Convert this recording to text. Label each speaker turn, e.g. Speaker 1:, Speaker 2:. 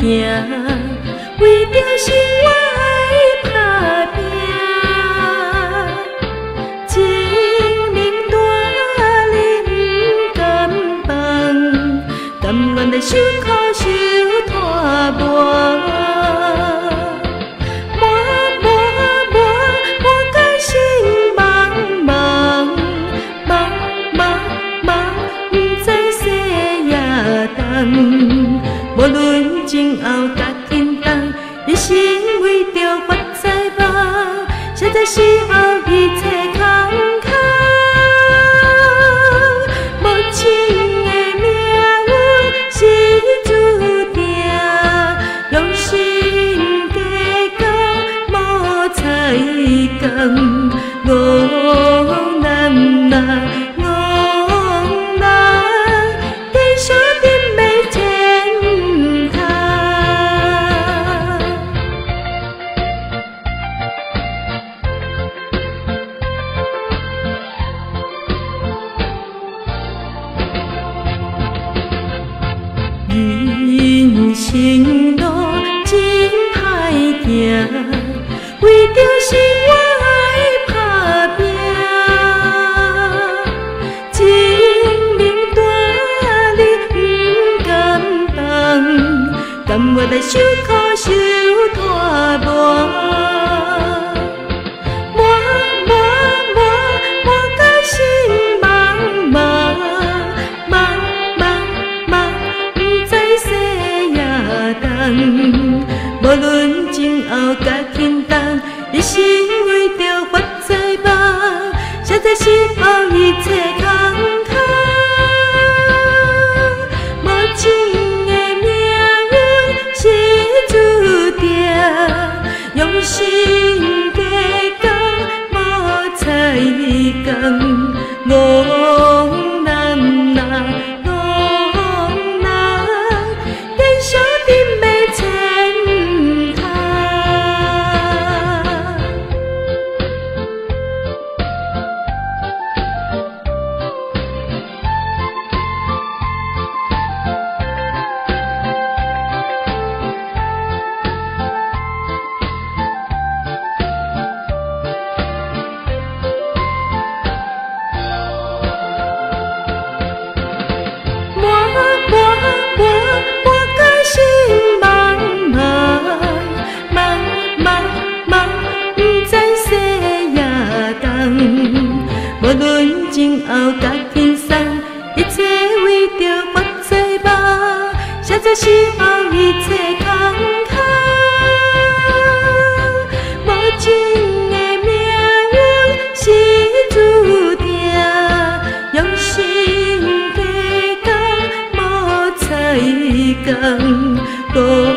Speaker 1: 为着生活爱打拼。情人大你不甘放，甘愿来受苦受拖磨。 无论前后甲紧张，一生为着发财梦，实在时候一切坎坷。无情的命运是注定，用心加工无彩工，我难呐。 人生路真歹行，为着生活爱打拼。情人大你不甘放，甘愿来受苦受拖磨。 无论前后甲轻重，一生为着发财梦，实在时候一切坎坷。无情的命运是注定，用心加工无彩工，我难呐。 无论前后甲轻松，一切为着发财梦，实在时候一切坎坷。无情的命运是注定，用心加工无彩工。